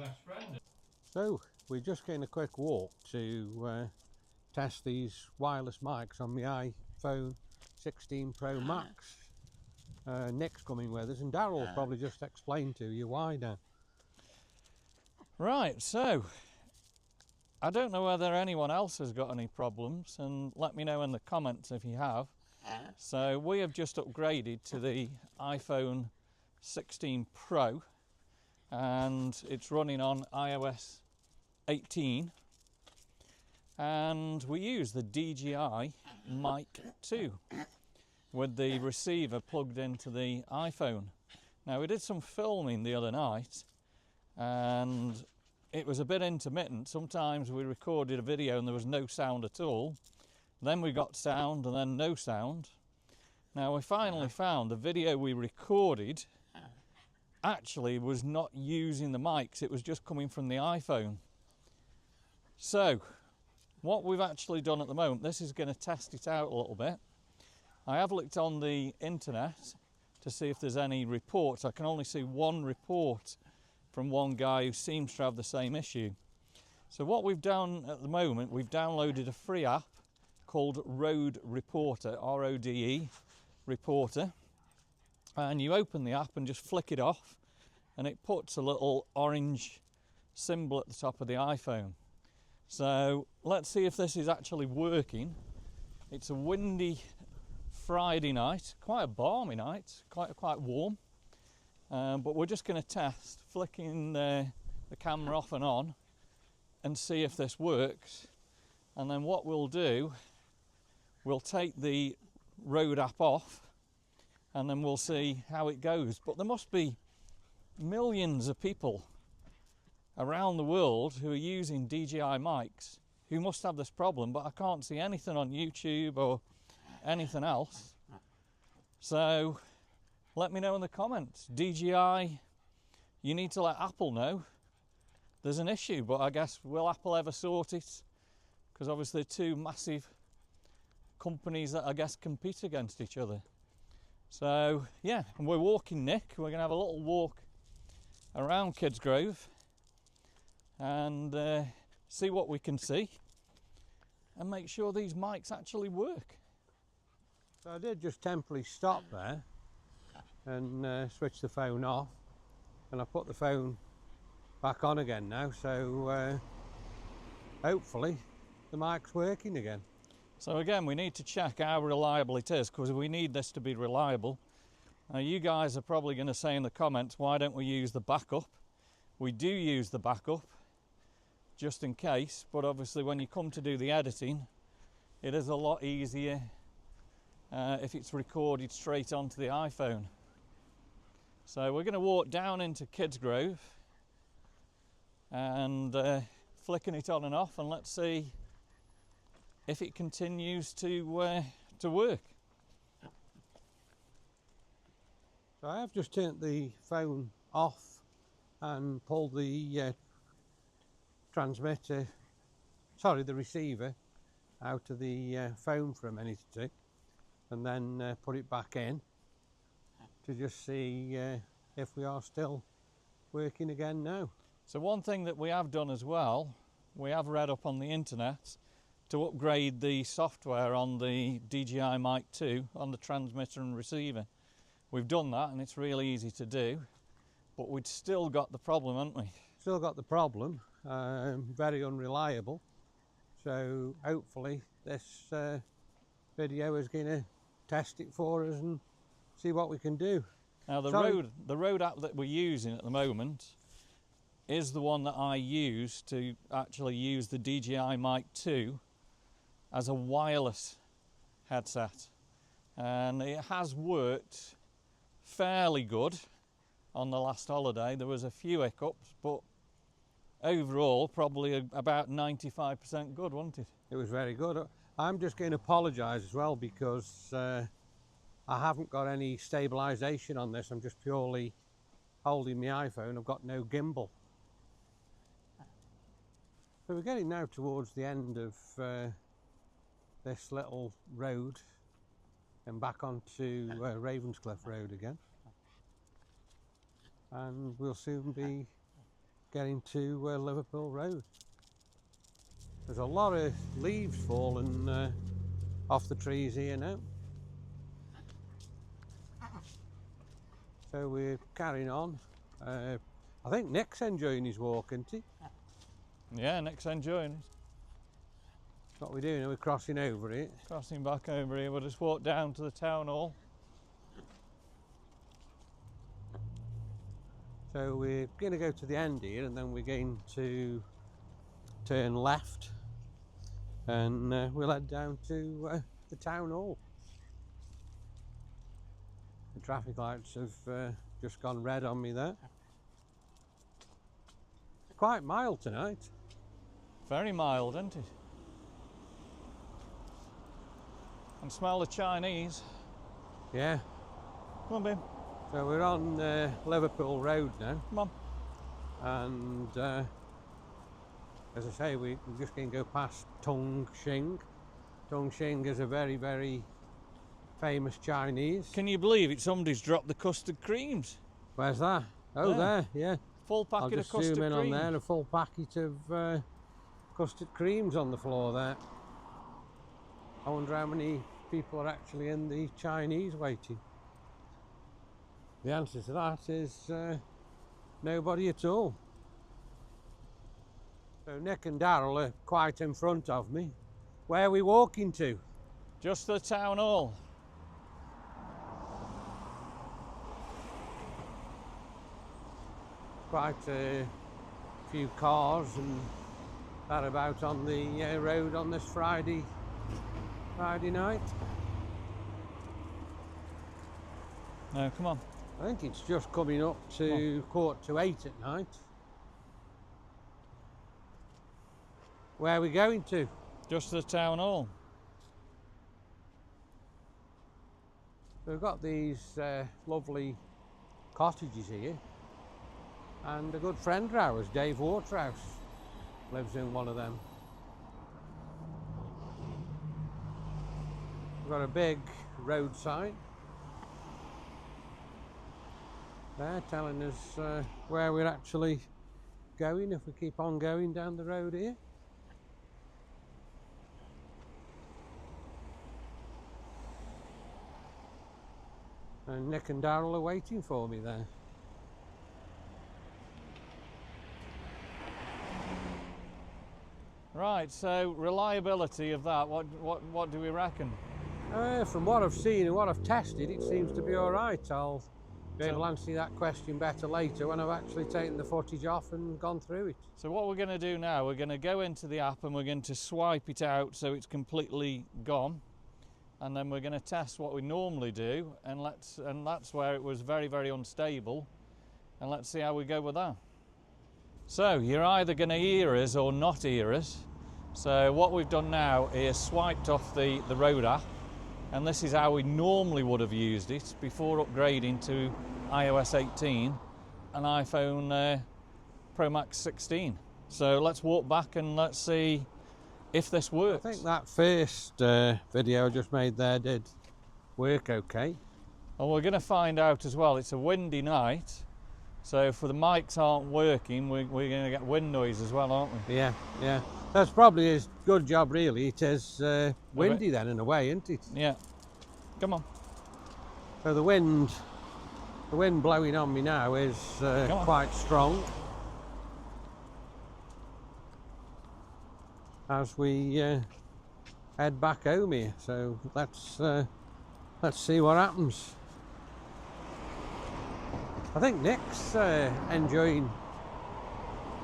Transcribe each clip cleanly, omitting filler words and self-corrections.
best friend. So we're just getting a quick walk to test these wireless mics on my iPhone 16 Pro Max. Nick's coming with us, and Darryl will probably just explain to you why now. Right, so I don't know whether anyone else has got any problems, and let me know in the comments if you have. So we have just upgraded to the iPhone 16 Pro, and it's running on iOS 18, and we use the DJI Mic 2 with the receiver plugged into the iPhone. Now, we did some filming the other night and it was a bit intermittent. Sometimes we recorded a video and there was no sound at all, then we got sound and then no sound. Now, we finally found the video we recorded actually was not using the mics, it was just coming from the iPhone. So what we've actually done at the moment, this is going to test it out a little bit. I have looked on the internet to see if there's any reports. I can only see one report from one guy who seems to have the same issue. So what we've done at the moment, we've downloaded a free app called Road Reporter, R-O-D-E, Reporter, and you open the app and just flick it off and it puts a little orange symbol at the top of the iPhone. So let's see if this is actually working. It's a windy Friday night, quite a balmy night, quite warm, but we're just going to test flicking the camera off and on and see if this works. And then what we'll do, we'll take the road app off and then we'll see how it goes. But there must be millions of people around the world who are using DJI mics who must have this problem, but I can't see anything on YouTube or anything else. So let me know in the comments. DJI, you need to let Apple know there's an issue, but I guess will Apple ever sort it? Because obviously two massive companies that I guess compete against each other. So yeah, and we're walking Nick. We're going to have a little walk around Kidsgrove and see what we can see and make sure these mics actually work. So I did just temporarily stop there and switch the phone off, and I put the phone back on again now, so hopefully the mic's working again. So again, we need to check how reliable it is, because we need this to be reliable. Now you guys are probably going to say in the comments, why don't we use the backup? We do use the backup just in case, but obviously when you come to do the editing, it is a lot easier if it's recorded straight onto the iPhone. So we're going to walk down into Kidsgrove and flicking it on and off, and let's see if it continues to work. So I have just turned the phone off and pulled the the receiver out of the phone for a minute or two, and then put it back in to just see if we are still working again now. So one thing that we have done as well, we have read up on the internet to upgrade the software on the DJI Mic 2 on the transmitter and receiver. We've done that and it's really easy to do, but we'd still got the problem, haven't we? Still got the problem, very unreliable. So hopefully this video is going to test it for us and see what we can do. Now the road app that we're using at the moment is the one that I use to actually use the DJI Mic 2 as a wireless headset, and it has worked fairly good on the last holiday. There was a few hiccups, but overall probably about 95% good, wasn't it? It was very good. I'm just going to apologise as well, because I haven't got any stabilisation on this. I'm just purely holding my iPhone. I've got no gimbal. So we're getting now towards the end of this little road and back onto Ravenscliff Road again, and we'll soon be getting to Liverpool Road. There's a lot of leaves falling off the trees here now. So we're carrying on. I think Nick's enjoying his walk, isn't he? Yeah, Nick's enjoying it. What we're doing, we're crossing over it. Crossing back over here, we'll just walk down to the town hall. So we're going to go to the end here, and then we're going to turn left, and we'll head down to the town hall. The traffic lights have just gone red on me there. Quite mild tonight. Very mild, isn't it? And smell the Chinese. Yeah. Come on, babe. So we're on Liverpool Road now. Come on. And as I say, we're just going to go past Tung Shing. Tung Shing is a very, very famous Chinese. Can you believe it? Somebody's dropped the custard creams. Where's that? Oh, there, yeah. Full packet I'll just of custard zoom in creams. on there, a full packet of custard creams on the floor there. I wonder how many people are actually in the Chinese waiting. The answer to that is nobody at all. So Nick and Darryl are quite in front of me. Where are we walking to? Just to the town hall. Quite a few cars and that about on the road on this Friday night. No, come on. I think it's just coming up to 7:45 at night. Where are we going to? Just to the town hall. We've got these lovely cottages here, and a good friend of ours, Dave Waterhouse, lives in one of them. We've got a big road sign there telling us where we're actually going if we keep on going down the road here. And Nick and Darryl are waiting for me there. Right, so reliability of that, what do we reckon? From what I've seen and what I've tested, it seems to be all right. I'll be able to answer that question better later when I've actually taken the footage off and gone through it. So what we're going to do now, we're going to go into the app and we're going to swipe it out so it's completely gone. And then we're going to test what we normally do, and that's where it was very, very unstable, and let's see how we go with that. So you're either going to hear us or not hear us. So what we've done now is swiped off the road app, and this is how we normally would have used it before upgrading to iOS 18 and iPhone Pro Max 16. So let's walk back and let's see if this works. I think that first video I just made there did work okay. And we're going to find out as well. It's a windy night, so if the mics aren't working, we're going to get wind noise as well, aren't we? Yeah, yeah. That's probably a good job, really. It is windy then in a way, isn't it? Yeah. Come on. So the wind blowing on me now is quite strong. As we head back home here, so let's see what happens. I think Nick's enjoying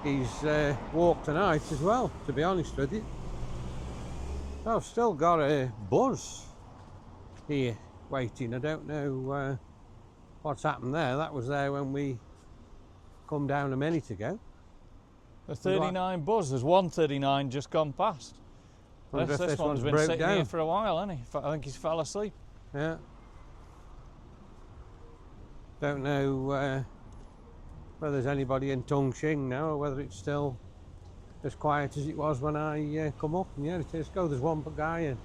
his walk tonight as well, to be honest with you. I've still got a bus here waiting. I don't know what's happened there. That was there when we come down a minute ago. The 39 buzz, there's 139 just gone past. This one's been sitting here for a while, hasn't he? I think he's fell asleep. Yeah. Don't know whether there's anybody in Tung Shing now or whether it's still as quiet as it was when I come up. And yeah, it is. There's one guy in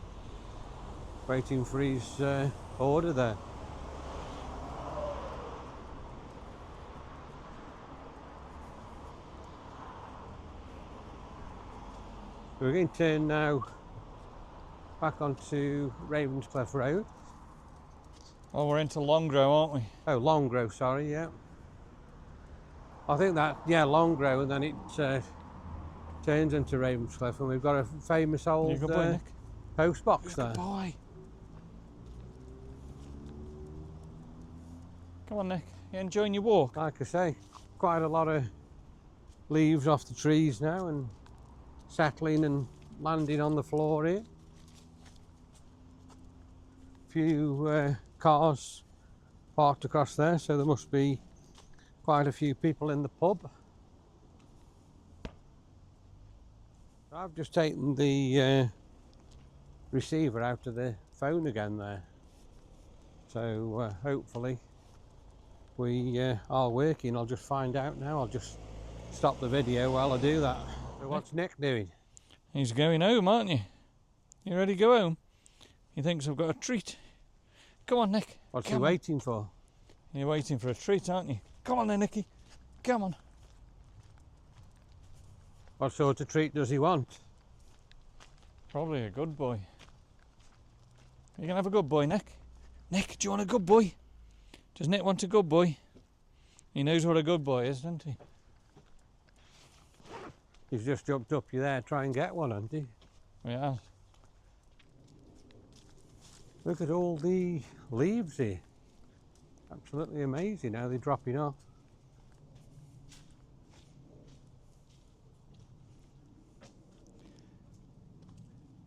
waiting for his order there. We're going to turn now back onto Ravenscliff Road. Oh, we're into Longrow, aren't we? Oh, Longrow, sorry, yeah. I think that, yeah, Longrow, and then it turns into Ravenscliff, and we've got a famous old You good boy, Nick? post box there. Good boy. Come on, Nick. You enjoying your walk? Like I say, quite a lot of leaves off the trees now and settling and landing on the floor here. A few cars parked across there, so there must be quite a few people in the pub. I've just taken the receiver out of the phone again there, so hopefully we are working. I'll just find out now. I'll just stop the video while I do that. So what's Nick doing? He's going home, aren't you? You ready to go home? He thinks I've got a treat. Come on, Nick. What's he waiting for? You're waiting for a treat, aren't you? Come on then, Nicky. Come on. What sort of treat does he want? Probably a good boy. You can have a good boy, Nick. Nick, do you want a good boy? Does Nick want a good boy? He knows what a good boy is, doesn't he? He's just jumped up you there, try and get one, hasn't he? Yeah. Look at all the leaves here. Absolutely amazing how they're dropping off.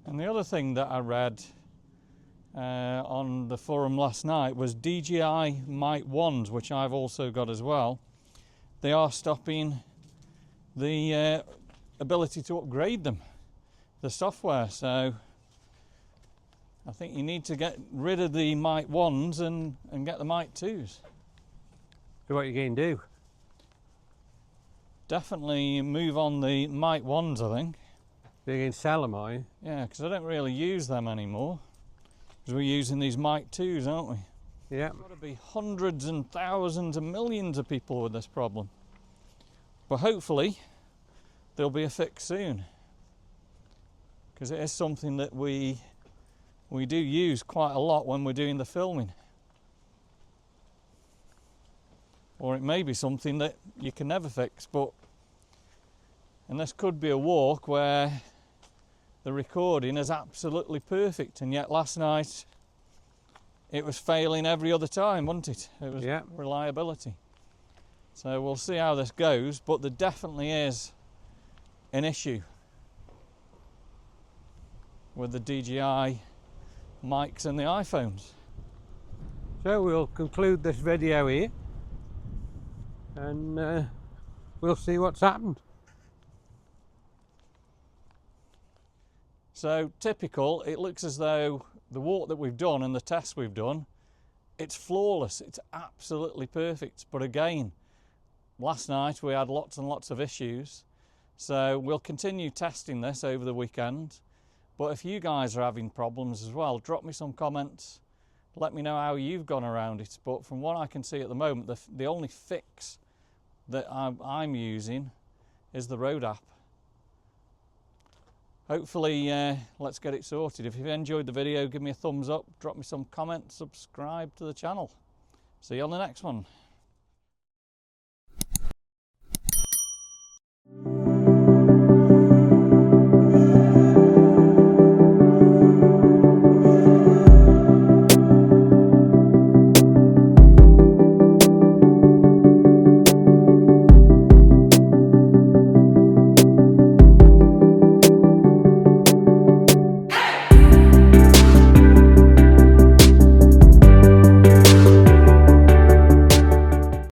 And the other thing that I read on the forum last night was DJI Mic 1s, which I've also got as well. They are stopping the ability to upgrade them, the software. So I think you need to get rid of the Mic 1s and get the Mic 2s. So what are you going to do? Definitely move on the Mic 1s, I think. You're going to sell them, are you? Yeah, because I don't really use them anymore. Because we're using these Mic 2s, aren't we? Yeah. There's got to be hundreds and thousands and millions of people with this problem. But hopefully there'll be a fix soon. Because it is something that we do use quite a lot when we're doing the filming. Or it may be something that you can never fix, and this could be a walk where the recording is absolutely perfect, and yet last night it was failing every other time, wasn't it? It was reliability. So we'll see how this goes, but there definitely is an issue with the DJI mics and the iPhones. So we'll conclude this video here, and we'll see what's happened. So typical, it looks as though the walk that we've done and the tests we've done, it's flawless, it's absolutely perfect. But again, last night we had lots and lots of issues. So we'll continue testing this over the weekend. But if you guys are having problems as well, drop me some comments. Let me know how you've gone around it. But from what I can see at the moment, the only fix that I'm using is the Road app. Hopefully, let's get it sorted. If you've enjoyed the video, give me a thumbs up, drop me some comments, subscribe to the channel. See you on the next one.